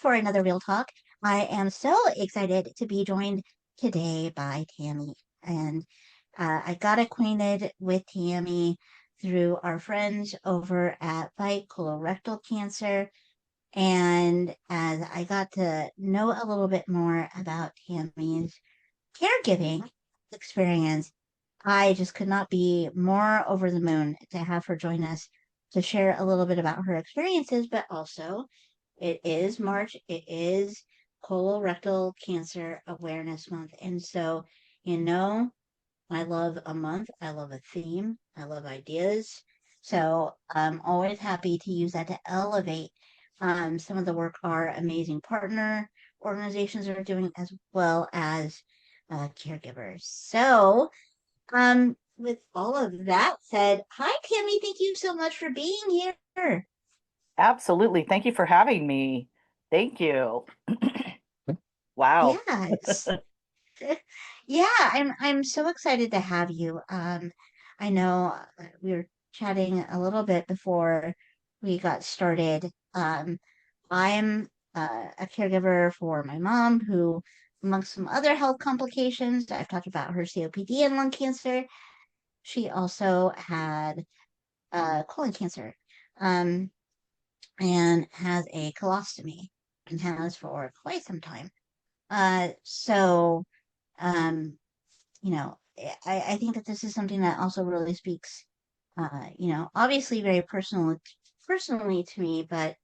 for another Real Talk. I am so excited to be joined today by Tami. And I got acquainted with Tami through our friends over at Fight Colorectal Cancer. And as I got to know a little bit more about Tami's caregiving experience, I just could not be more over the moon to have her join us to share a little bit about her experiences, but also it is March, it is Colorectal Cancer Awareness Month. And so, you know, I love a month, I love a theme, I love ideas. So I'm always happy to use that to elevate some of the work our amazing partner organizations are doing, as well as caregivers. So, with all of that said, hi Tammy, thank you so much for being here. Absolutely. Thank you for having me. Thank you. Wow. Yes. Yeah, I'm so excited to have you. I know we were chatting a little bit before we got started. I'm a caregiver for my mom who, amongst some other health complications, I've talked about her COPD and lung cancer. She also had colon cancer, um, and has a colostomy and has for quite some time. So, um, I think that this is something that also really speaks, obviously very personally to me, but,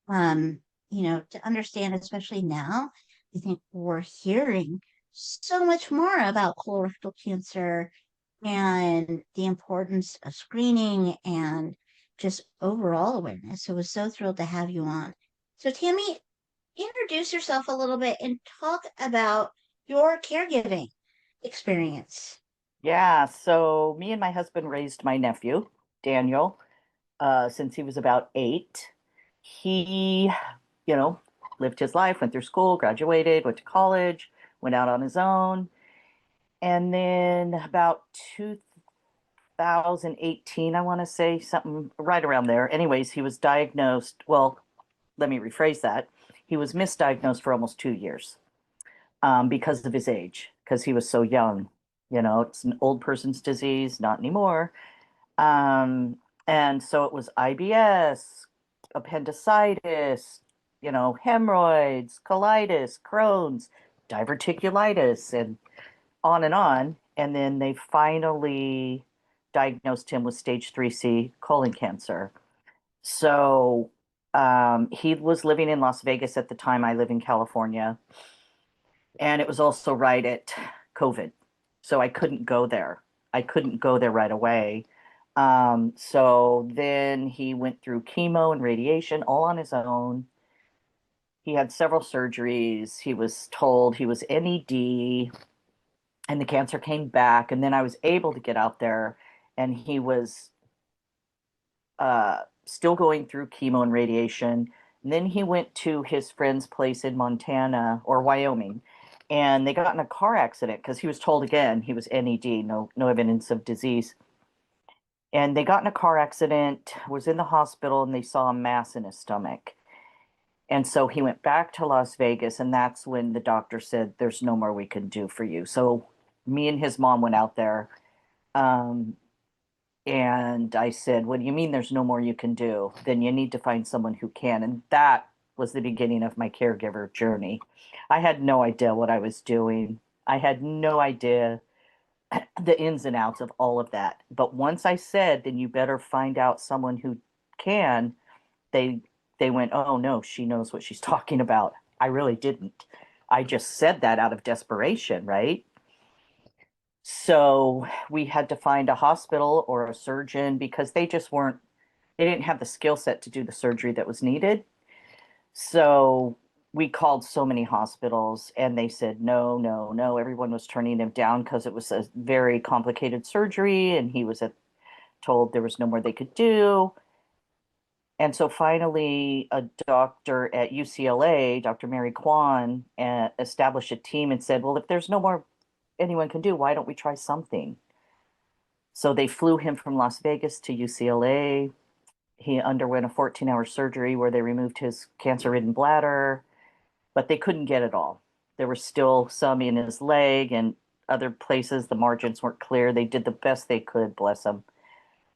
um, to understand, especially now, I think we're hearing so much more about colorectal cancer and the importance of screening and just overall awareness. So I was so thrilled to have you on. So, Tammy, introduce yourself a little bit and talk about your caregiving experience. Yeah. So me and my husband raised my nephew, Daniel, since he was about 8. He, you know, lived his life, went through school, graduated, went to college, went out on his own. And then about 2018, I want to say something right around there. Anyways, he was diagnosed. Well, let me rephrase that. He was misdiagnosed for almost 2 years. Because of his age, because he was so young. It's an old person's disease, not anymore. Um, and so it was IBS, appendicitis, hemorrhoids, colitis, Crohn's, diverticulitis, and on and on. And then they finally diagnosed him with stage 3C colon cancer. So he was living in Las Vegas at the time. I live in California. And it was also right at COVID. So I couldn't go there. I couldn't go there right away. So then he went through chemo and radiation all on his own. He had several surgeries. He was told he was NED, and the cancer came back. And then I was able to get out there, and he was still going through chemo and radiation. And then he went to his friend's place in Montana or Wyoming, and they got in a car accident because he was told again he was NED, no evidence of disease. And they got in a car accident, was in the hospital, and they saw a mass in his stomach. And so he went back to Las Vegas, and that's when the doctor said, "There's no more we can do for you." So me and his mom went out there. Um, And I said, "What do you mean there's no more you can do? Then you need to find someone who can." And that was the beginning of my caregiver journey. I had no idea what I was doing. I had no idea the ins and outs of all of that. But once I said, "Then you better find out someone who can," they they went, "Oh no, she knows what she's talking about." I really didn't. I just said that out of desperation, right? So we had to find a hospital or a surgeon because they didn't have the skill set to do the surgery that was needed. So we called so many hospitals and they said, no, no, no. Everyone was turning him down because it was a very complicated surgery and he was told there was no more they could do. And so finally, a doctor at UCLA, Dr. Mary Kwan, established a team and said, well, if there's no more anyone can do, why don't we try something? So they flew him from Las Vegas to UCLA. He underwent a 14-hour surgery where they removed his cancer-ridden bladder. but they couldn't get it all. There were still some in his leg and other places the margins weren't clear. They did the best they could, bless him.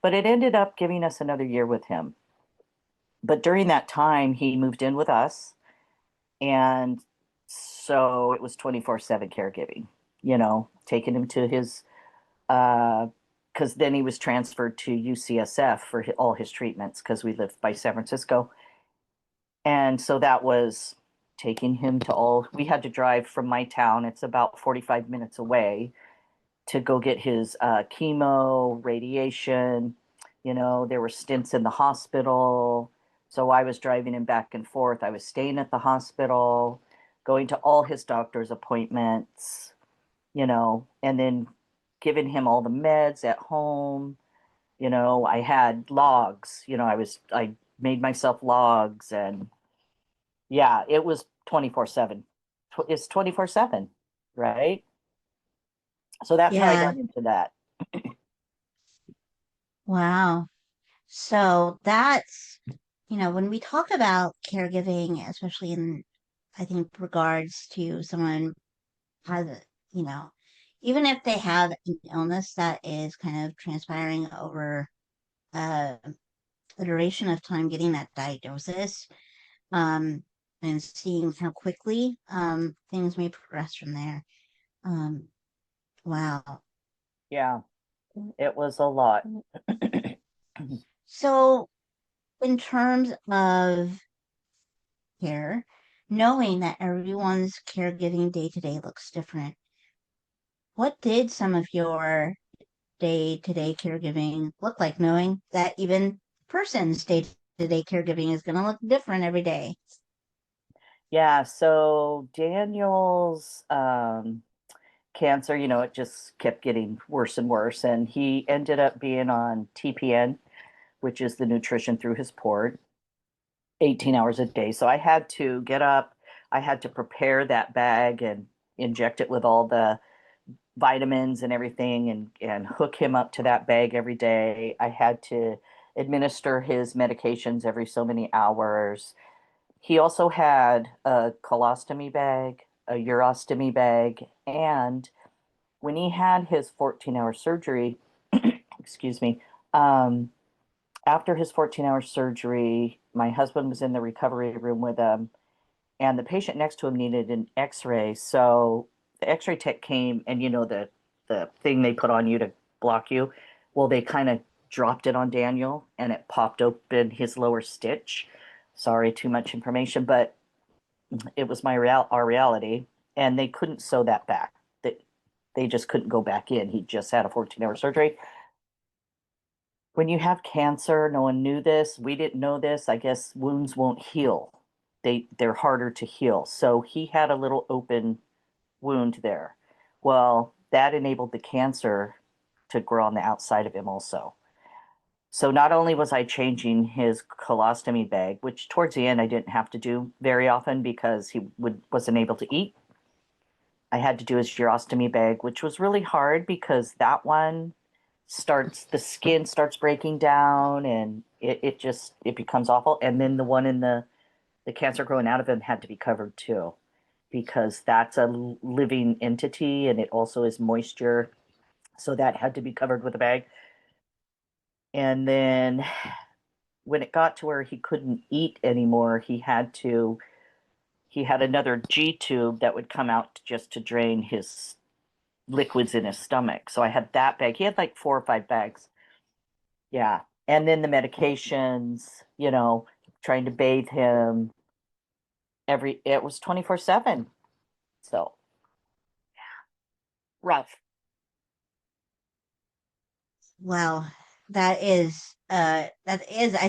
But it ended up giving us another year with him. But during that time, he moved in with us. And so it was 24/7 caregiving, taking him to his, because then he was transferred to UCSF for all his treatments because we lived by San Francisco. And so that was taking him to all, we had to drive from my town, it's about 45 minutes away, to go get his chemo, radiation. There were stints in the hospital. So I was driving him back and forth. I was staying at the hospital, going to all his doctor's appointments, and then giving him all the meds at home. I had logs, I made myself logs, and yeah, it was 24/7. It's 24/7, right? So that's how I Yeah. got into that. Wow. So that's, when we talk about caregiving, especially in, I think, regards to someone has, you know, even if they have an illness that is kind of transpiring over uh, the duration of time getting that diagnosis, um, and seeing how quickly things may progress from there. Um, wow. Yeah, it was a lot. So, in terms of care, knowing that everyone's caregiving day to day looks different, what did some of your day to day caregiving look like, knowing that even person's day to day caregiving is going to look different every day? Yeah, so Daniel's cancer, it just kept getting worse and worse. And he ended up being on TPN, which is the nutrition through his port, 18 hours a day. So I had to get up, I had to prepare that bag and inject it with all the vitamins and everything and hook him up to that bag every day. I had to administer his medications every so many hours. He also had a colostomy bag, a urostomy bag, and when he had his 14-hour surgery, excuse me, um, after his 14-hour surgery, my husband was in the recovery room with him, and the patient next to him needed an x-ray. So the x-ray tech came, and the thing they put on you to block you, well, they kind of dropped it on Daniel and it popped open his lower stitch. Sorry, too much information, but it was our reality, and they couldn't sew that back. They just couldn't go back in. He just had a 14-hour surgery. When you have cancer, no one knew this. We didn't know this. I guess wounds won't heal. They're harder to heal. So he had a little open wound there. Well, that enabled the cancer to grow on the outside of him also. So not only was I changing his colostomy bag, which towards the end I didn't have to do very often because he wasn't able to eat. I had to do his urostomy bag, which was really hard because that one the skin starts breaking down, and it becomes awful. And then the one in the cancer growing out of him had to be covered too, because that's a living entity and it also is moisture. So that had to be covered with a bag. And then when it got to where he couldn't eat anymore, he had another G tube that would come out just to drain his liquids in his stomach. So I had that bag. He had like 4 or 5 bags. Yeah. And then the medications, trying to bathe him it was 24/7. So rough. Well, that is, I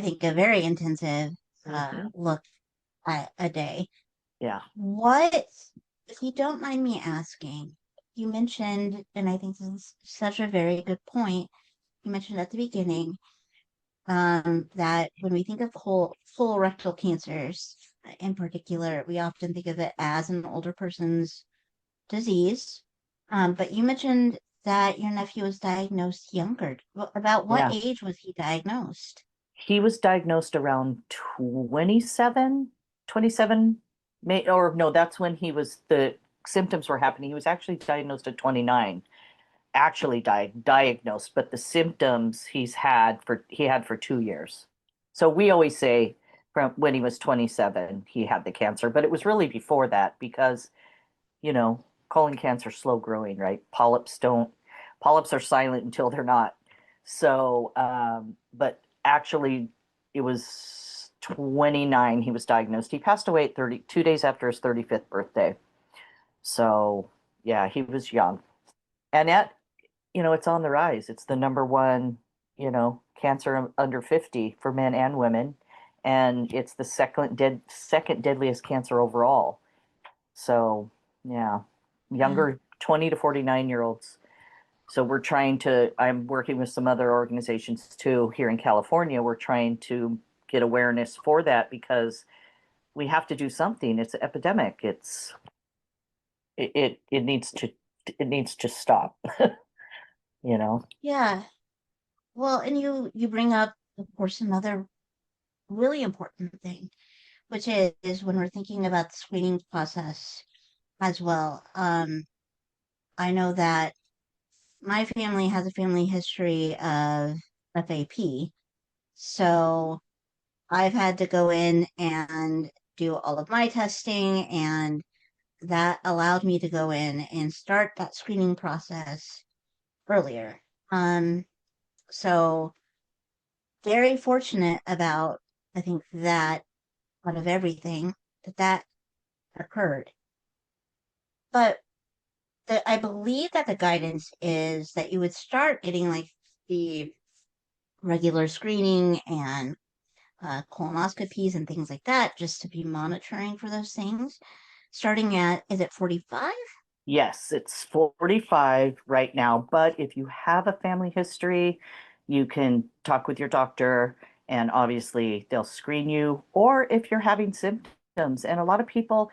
think, a very intensive Hmm. look at a day. Yeah. What, if you don't mind me asking, you mentioned, and I think this is such a very good point, you mentioned at the beginning, that when we think of full rectal cancers in particular, we often think of it as an older person's disease. But you mentioned that your nephew was diagnosed younger. About what Yeah. age was he diagnosed? He was diagnosed around 27, 27. or no, that's when the symptoms were happening. He was actually diagnosed at 29, actually diagnosed, but the symptoms he had for 2 years. So we always say from when he was 27, he had the cancer, but it was really before that because, you know, colon cancer slow growing, right? Polyps are silent until they're not. So, but actually, it was 29 he was diagnosed. He passed away at 32 days after his 35th birthday. So, yeah, he was young. And yet, it's on the rise. It's the number one, cancer under 50 for men and women. And it's the second deadliest cancer overall. So, yeah, Yeah. younger 20 to 49-year-olds. So I'm working with some other organizations too here in California. We're trying to get awareness for that because we have to do something. It's an epidemic. It needs to stop, you know. Yeah. Well, and you bring up, of course, another really important thing, which is when we're thinking about the screening process as well. I know that my family has a family history of FAP, so I've had to go in and do all of my testing, and that allowed me to go in and start that screening process earlier. Um, so very fortunate about, I think, that out of everything that occurred. But I believe that the guidance is that you would start getting like the regular screening and colonoscopies and things like that just to be monitoring for those things. Starting at, is it 45? Yes, it's 45 right now, but if you have a family history, you can talk with your doctor and obviously they'll screen you. Or if you're having symptoms, and a lot of people,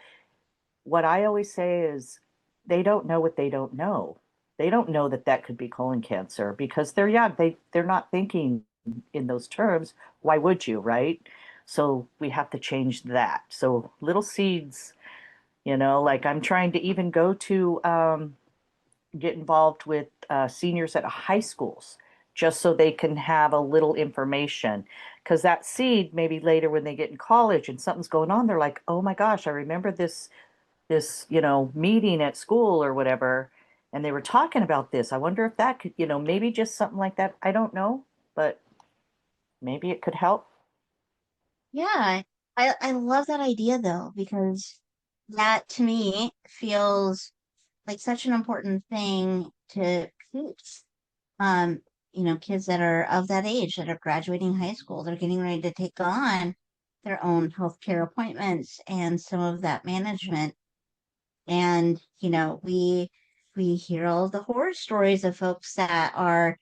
what I always say is they don't know what they don't know. They don't know that that could be colon cancer because they're young. They're not thinking in those terms. Why would you, right? So we have to change that. So little seeds, like I'm trying to even go to get involved with seniors at high schools just so they can have a little information. Because that seed, maybe later when they get in college and something's going on, they're like, oh my gosh, I remember this meeting at school or whatever, and they were talking about this. I wonder if that could, maybe just something like that. I don't know, but maybe it could help. Yeah, I love that idea though, because that to me feels like such an important thing to kids. Um, kids that are of that age that are graduating high school, they're getting ready to take on their own healthcare appointments and some of that management. And, we hear all the horror stories of folks that are,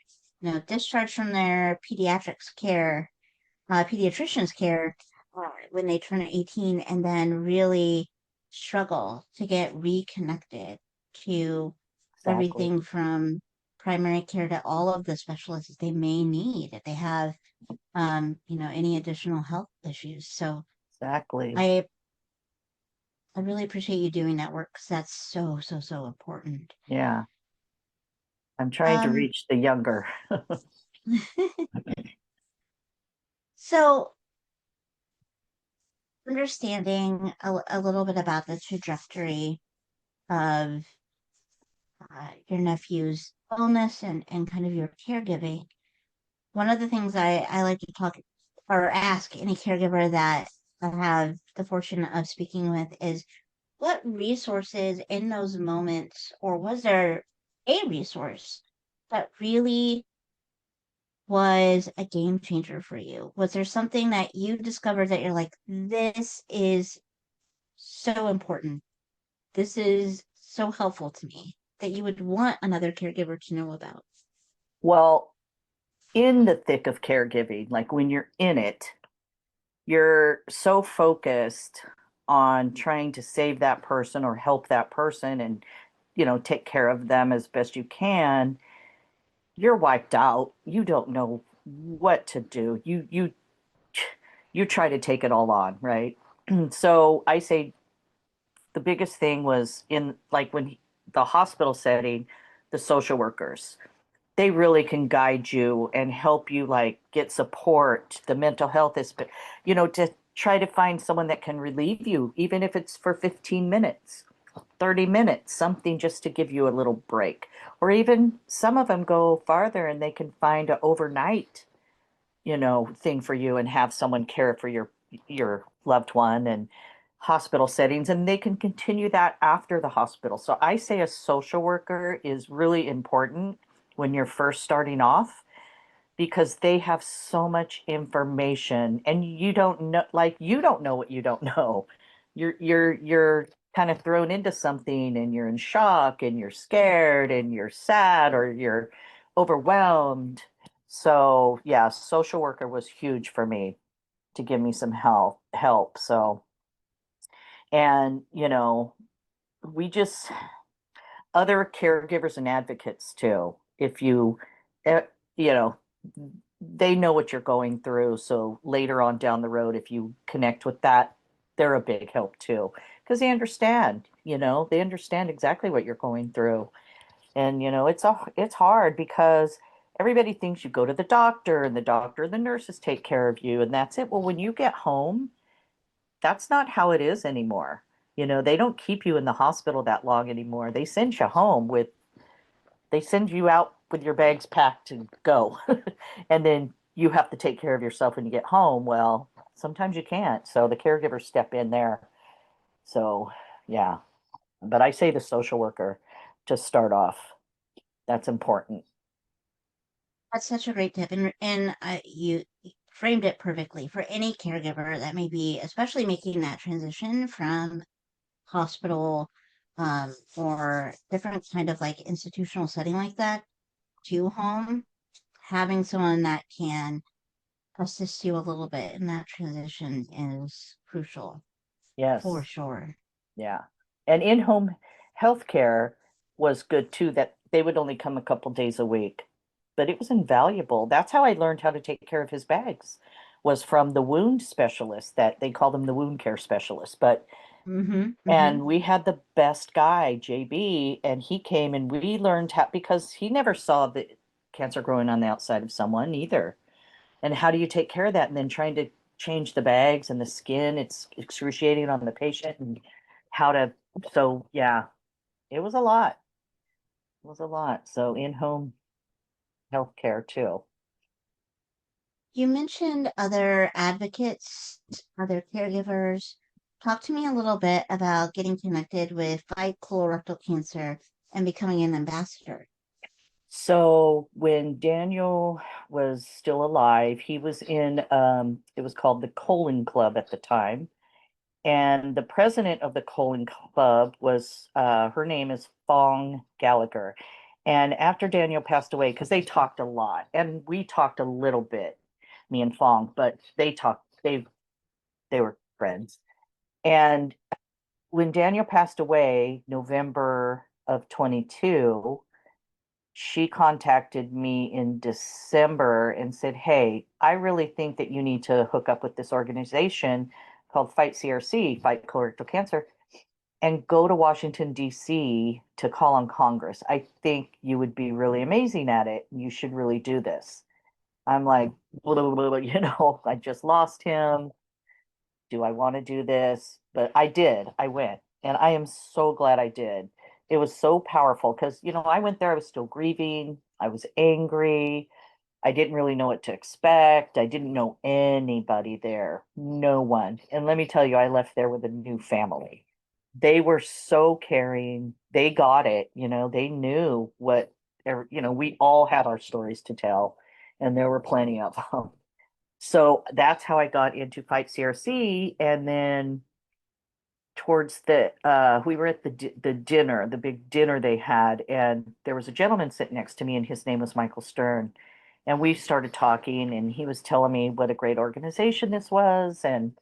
discharged from their pediatrician's care when they turn 18 and then really struggle to get reconnected to Exactly. everything from primary care to all of the specialists that they may need if they have, any additional health issues. So Exactly. I I really appreciate you doing that work because that's so, so, so important. Yeah. I'm trying to Um, reach the younger. so understanding a little bit about the trajectory of your nephew's illness and kind of your caregiving, one of the things I like to talk or ask any caregiver that I have the fortune of speaking with is what resources in those moments, or was there a resource that really was a game changer for you? Was there something that you discovered that you're like, this is so important? This is so helpful to me that you would want another caregiver to know about? Well, in the thick of caregiving, like when you're in it, you're so focused on trying to save that person or help that person and, take care of them as best you can. You're wiped out. You don't know what to do. You try to take it all on, right? So I say the biggest thing was in like the hospital setting, the social workers, they really can guide you and help you like get support. The mental health is, to try to find someone that can relieve you, even if it's for 15 minutes, 30 minutes, something just to give you a little break. Or even some of them go farther and they can find an overnight, thing for you and have someone care for your loved one and hospital settings, and they can continue that after the hospital. So I say a social worker is really important when you're first starting off because they have so much information and you don't know what you don't know. You're kind of thrown into something and you're in shock and you're scared and you're sad or you're overwhelmed. So yeah, social worker was huge for me to give me some help. So, and we just other caregivers and advocates too. If you, uh, you know, they know what you're going through. So later on down the road, if you connect with that, they're a big help too, because they understand exactly what you're going through. And it's hard because everybody thinks you go to the doctor and the doctor and the nurses take care of you and that's it. Well, when you get home, that's not how it is anymore. They don't keep you in the hospital that long anymore. They send you out with your bags packed and go. And then you have to take care of yourself when you get home. Well, sometimes you can't. So the caregivers step in there. So, yeah. But I say the social worker to start off. That's important. That's such a great tip, and you framed it perfectly for any caregiver that may be, especially making that transition from hospital, or different kind of like institutional setting like that to home. Having someone that can assist you a little bit in that transition is crucial for Yes. sure. Yeah. And in-home healthcare was good too, that they would only come a couple days a week, but it was invaluable. That's how I learned how to take care of his bags, was from the wound specialist that they call them the wound care specialist. Mm-hmm. Mm-hmm. And we had the best guy, JB, and he came and we learned how, because he never saw the cancer growing on the outside of someone either. And how do you take care of that? And then trying to change the bags and the skin, it's excruciating on the patient and how to, so yeah, it was a lot. It was a lot. So in-home healthcare too. You mentioned other advocates, other caregivers. Talk to me a little bit about getting connected with Fight Colorectal Cancer and becoming an ambassador. So when Daniel was still alive, he was in, it was called the Colon Club at the time. And the president of the Colon Club was, her name is Fong Gallagher. And after Daniel passed away, because they talked a lot, and we talked a little bit, me and Fong, but they were friends. And when Daniel passed away, November of 22, she contacted me in December and said, "Hey, I really think that you need to hook up with this organization called Fight CRC, Fight Colorectal Cancer, and go to Washington, D.C. to call on Congress. I think you would be really amazing at it. You should really do this." I'm like, blah, blah, blah, blah, I just lost him. Do I want to do this? But I did. I went. And I am so glad I did. It was so powerful because, I went there, I was still grieving. I was angry. I didn't really know what to expect. I didn't know anybody there, no one. And let me tell you, I left there with a new family. They were so caring. They got it, they knew we all had our stories to tell, and there were plenty of them. So that's how I got into Fight CRC. And then towards we were at the dinner, the big dinner they had, and there was a gentleman sitting next to me, and his name was Michael Stern. And we started talking, and he was telling me what a great organization this was. And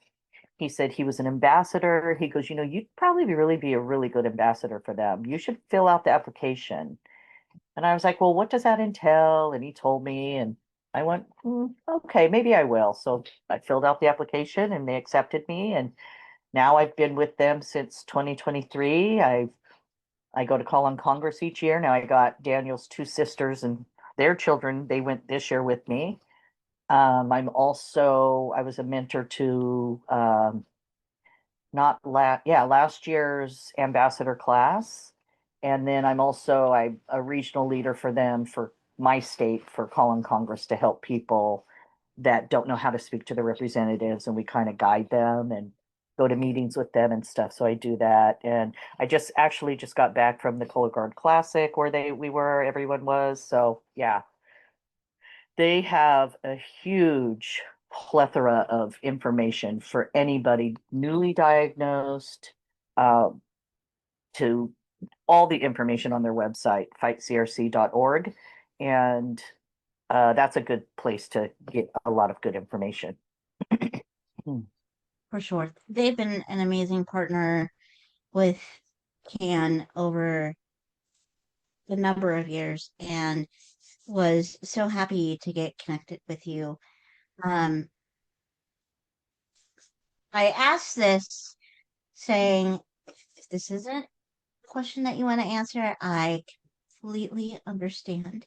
he said he was an ambassador. He goes, you'd probably really be a really good ambassador for them. You should fill out the application. And I was like, well, what does that entail? And he told me, and I went, okay, maybe I will. So I filled out the application and they accepted me. And now I've been with them since 2023. I go to Call on Congress each year. Now I got Daniel's two sisters and their children. They went this year with me. I was a mentor to not last year's ambassador class. And then I'm a regional leader for them for my state for Call on Congress to help people that don't know how to speak to the representatives, and we kind of guide them and go to meetings with them and stuff. So I do that. And I just got back from the Cologuard Classic where everyone was. So yeah, they have a huge plethora of information for anybody newly diagnosed, um, to all the information on their website, fightcrc.org. And that's a good place to get a lot of good information. For sure. They've been an amazing partner with CAN over a number of years and was so happy to get connected with you. Um, I asked this saying, if this isn't a question that you want to answer, I completely understand.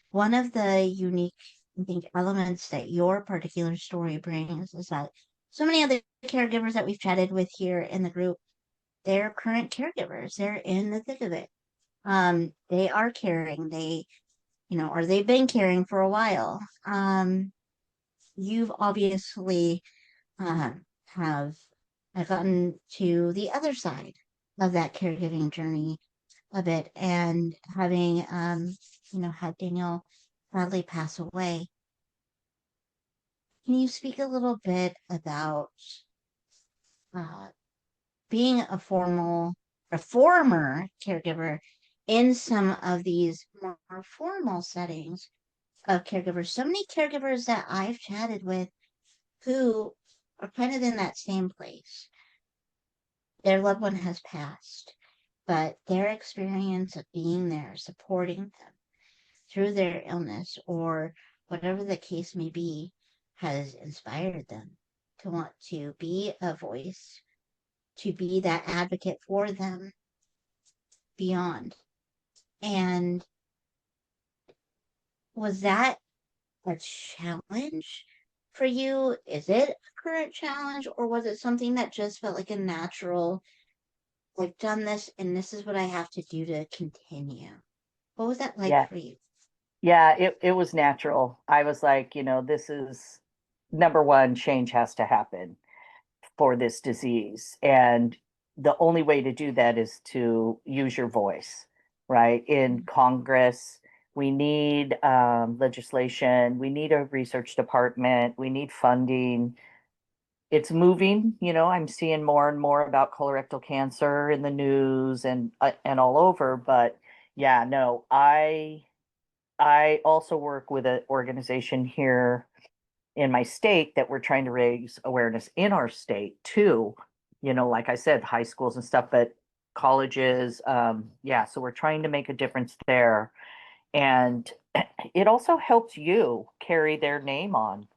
One of the unique, I think, elements that your particular story brings is that so many of the caregivers that we've chatted with here in the group, they're current caregivers. They're in the thick of it. They are caring. Or they've been caring for a while. You've obviously have gotten to the other side of that caregiving journey a bit, and having had Daniel sadly pass away. Can you speak a little bit about uh, being a former caregiver in some of these more formal settings of caregivers? So many caregivers that I've chatted with who are kind of in that same place. Their loved one has passed, but their experience of being there, supporting them through their illness or whatever the case may be, has inspired them to want to be a voice, to be that advocate for them beyond. And was that a challenge for you? Is it a current challenge, or was it something that just felt like a natural, I've done this and this is what I have to do to continue? What was that like Yeah. for you? Yeah, it was natural. I was like, this is number one, change has to happen for this disease. And the only way to do that is to use your voice, right? In Congress, we need legislation, we need a research department, we need funding. It's moving, I'm seeing more and more about colorectal cancer in the news and all over. But yeah, no, I also work with an organization here in my state that we're trying to raise awareness in our state too. Like I said, high schools and stuff, but colleges. Yeah, so we're trying to make a difference there. And it also helps you carry their name on,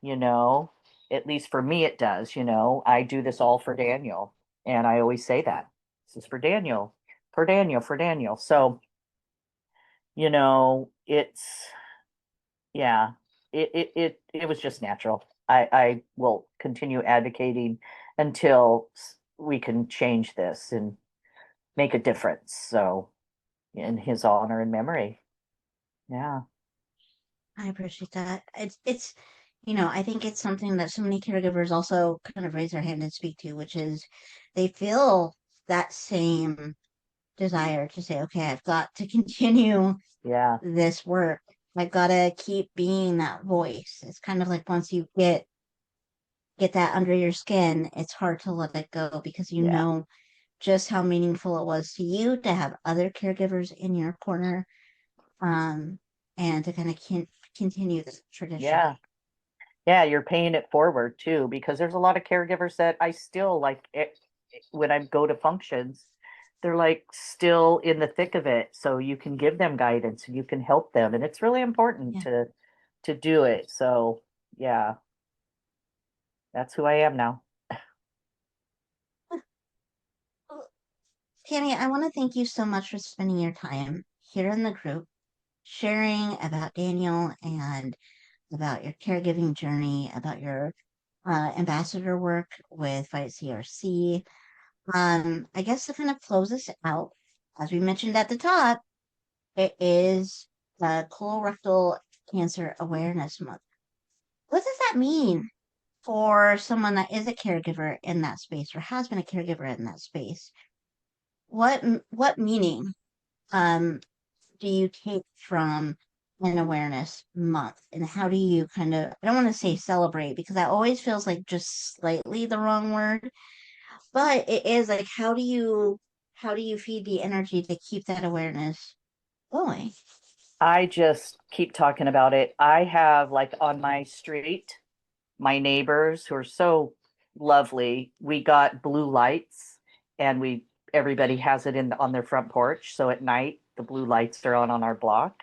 you know, at least for me, it does. I do this all for Daniel. And I always say that this is for Daniel, for Daniel, for Daniel. So, it's, yeah, it was just natural. I will continue advocating until we can change this and make a difference. So, in his honor and memory. Yeah. I appreciate that. I think it's something that so many caregivers also kind of raise their hand and speak to, which is they feel that same desire to say, okay, I've got to continue Yeah. this work. I've got to keep being that voice. It's kind of like once you get that under your skin, it's hard to let it go because you Yeah. know just how meaningful it was to you to have other caregivers in your corner, um, and to kind of continue this tradition. Yeah. Yeah, you're paying it forward too, because there's a lot of caregivers that I still like when I go to functions, they're like still in the thick of it. So you can give them guidance and you can help them. And it's really important Yeah, to do it. So yeah, that's who I am now. Tammy, I want to thank you so much for spending your time here in the group, sharing about Daniel and about your caregiving journey, about your ambassador work with Fight CRC. I guess to kind of close this out, as we mentioned at the top, it is Colorectal Cancer Awareness Month. What does that mean for someone that is a caregiver in that space or has been a caregiver in that space? What meaning um, do you take from an awareness month, and how do you kind of, I don't want to say celebrate because that always feels like just slightly the wrong word, but it is like how do you feed the energy to keep that awareness going? I just keep talking about it. I have, like, on my street, my neighbors who are so lovely, we got blue lights, and we everybody has it in on their front porch. So at night, the blue lights are on our block.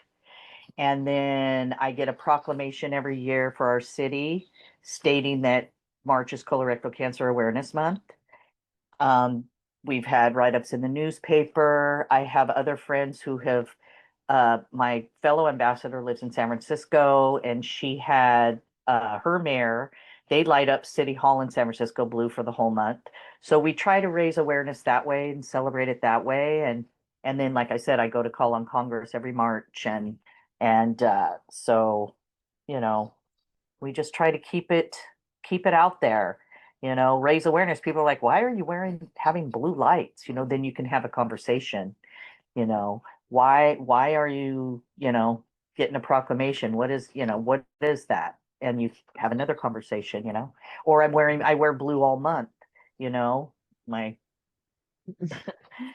And then I get a proclamation every year for our city stating that March is Colorectal Cancer Awareness Month. Um, we've had write-ups in the newspaper. I have other friends who have, my fellow ambassador lives in San Francisco, and she had her mayor, they light up City Hall in San Francisco blue for the whole month. So we try to raise awareness that way and celebrate it that way. And then, like I said, I go to call on Congress every March, and so, you know, we just try to keep it out there, raise awareness. People are like, why are you having blue lights? Then you can have a conversation, you know, why are you, getting a proclamation? What is that? And you have another conversation, or I wear blue all month, you know, my I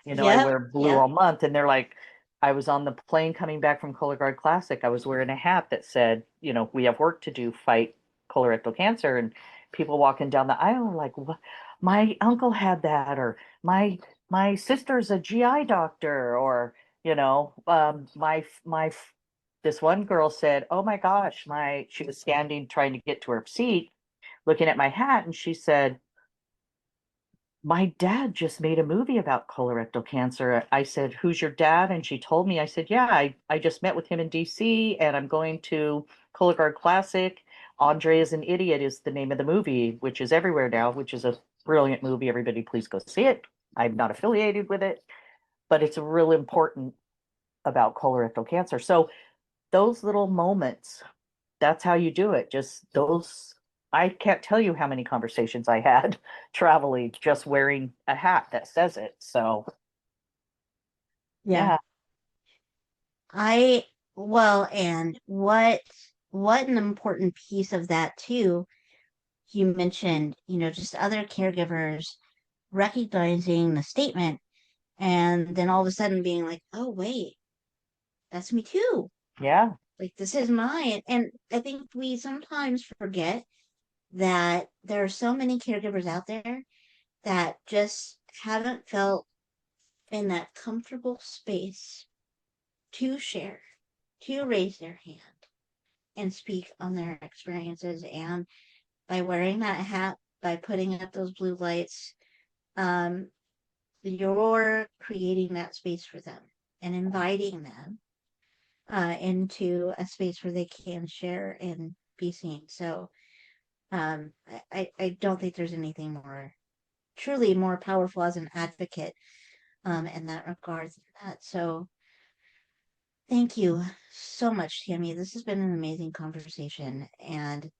Yep, wear blue yep. all month. And they're like, I was on the plane coming back from Cologuard Classic. I was wearing a hat that said, we have work to do, fight colorectal cancer. And people walking down the aisle are like, what? My uncle had that, or my sister's a GI doctor, or, this one girl said, oh my gosh, she was standing trying to get to her seat, looking at my hat, and she said, my dad just made a movie about colorectal cancer. I said, who's your dad? And she told me. I said, yeah, I just met with him in DC, and I'm going to Cologuard Classic. Andre is an Idiot is the name of the movie, which is everywhere now, which is a brilliant movie. Everybody, please go see it. I'm not affiliated with it, but it's real important about colorectal cancer. So those little moments, that's how you do it. Just those. I can't tell you how many conversations I had traveling just wearing a hat that says it. So, Yeah. yeah, I well, and what an important piece of that too. You mentioned, just other caregivers recognizing the statement and then all of a sudden being like, "Oh, wait, that's me too. yeah, Like this is mine." And I think we sometimes forget that there are so many caregivers out there that just haven't felt in that comfortable space to share, to raise their hand and speak on their experiences. And by wearing that hat, by putting up those blue lights, um, you're creating that space for them and inviting them into a space where they can share and be seen. So I don't think there's anything more truly more powerful as an advocate in that regard than that. So thank you so much, Tammy. This has been an amazing conversation, and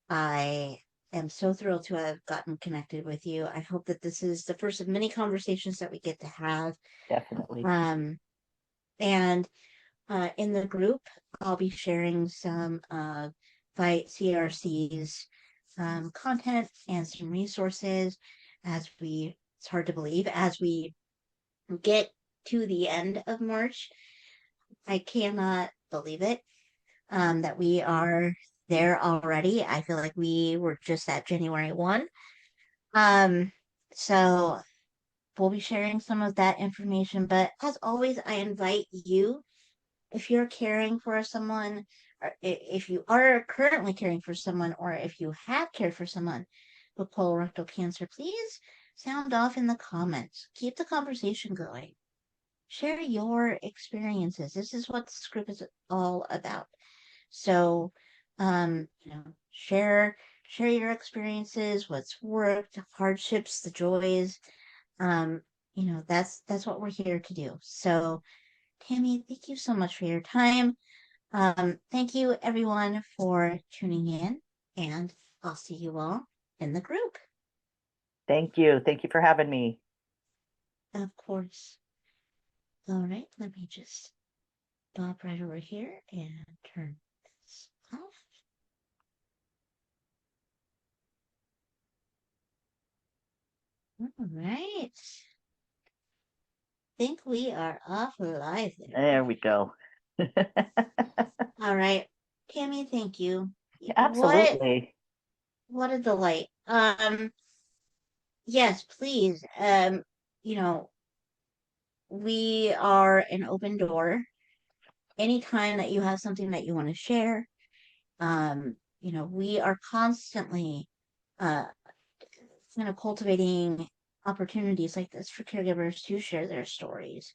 I am so thrilled to have gotten connected with you. I hope that this is the first of many conversations that we get to have. definitely. Um, and in the group, I'll be sharing some Fight CRC's content and some resources it's hard to believe, as we get to the end of March. I cannot believe it that we are there already. I feel like we were just at January 1. Um, so we'll be sharing some of that information. But as always, I invite you, if you're caring for someone, or if you are currently caring for someone, or if you have cared for someone with colorectal cancer, please sound off in the comments. Keep the conversation going. Share your experiences. This is what this group is all about. So, share your experiences, what's worked, hardships, the joys. Um, that's what we're here to do. So, Tammy, thank you so much for your time. Thank you everyone for tuning in, and I'll see you all in the group. Thank you. Thank you for having me. Of course. All right, let me just bob right over here and turn this off. All right. Think we are off live there. There we go. All right. Tammy, thank you. What Absolutely. what a delight. Yes, please. You know, we are an open door. Anytime that you have something that you want to share, we are constantly uh cultivating opportunities like this for caregivers to share their stories.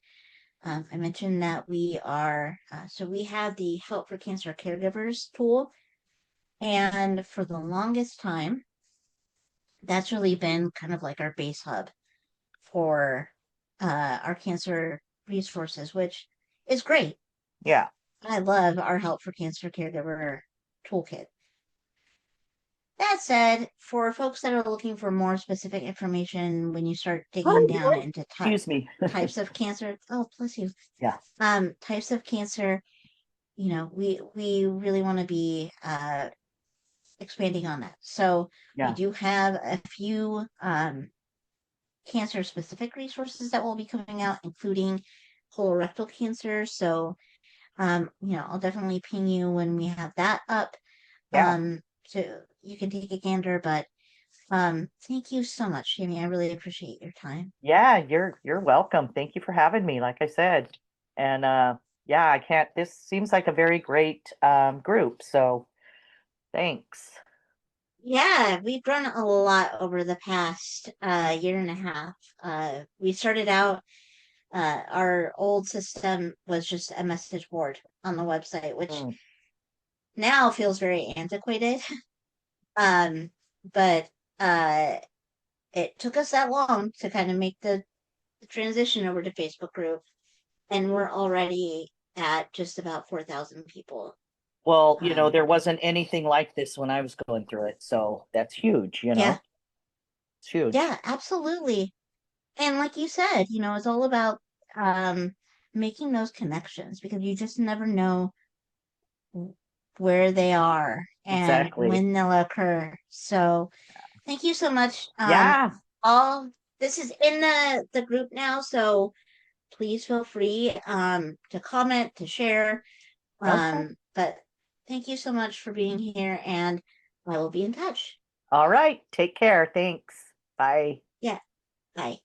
I mentioned that we have the Help for Cancer Caregivers tool. And for the longest time, that's really been kind of like our base hub for our cancer resources, which is great. Yeah. I love our Help for Cancer Caregiver toolkit. That said, for folks that are looking for more specific information when you start digging down into Excuse me. types of cancer, oh, bless you, Yeah. types of cancer, we really want to be expanding on that. So we Yeah. do have a few cancer specific resources that will be coming out, including colorectal cancer. So, I'll definitely ping you when we have that up. Yeah. So you can take a gander, but thank you so much, Jamie. I really appreciate your time. Yeah, you're welcome. Thank you for having me, like I said. And yeah, I can't this seems like a very great group. So thanks. Yeah, we've grown a lot over the past year and a half. We started out, our old system was just a message board on the website, which Mm, now feels very antiquated. Um, but uh, it took us that long to kind of make the transition over to Facebook group, and we're already at just about 4,000 people. well, Um, there wasn't anything like this when I was going through it. So that's huge, yeah, It's huge. yeah, absolutely. And like you said, it's all about um, making those connections because you just never know where they are and Exactly. when they'll occur. So thank you so much. Yeah. All this is in the group now, so please feel free to comment, to share. Okay. But thank you so much for being here, and I will be in touch. All right. Take care. Thanks. Bye. Yeah, bye.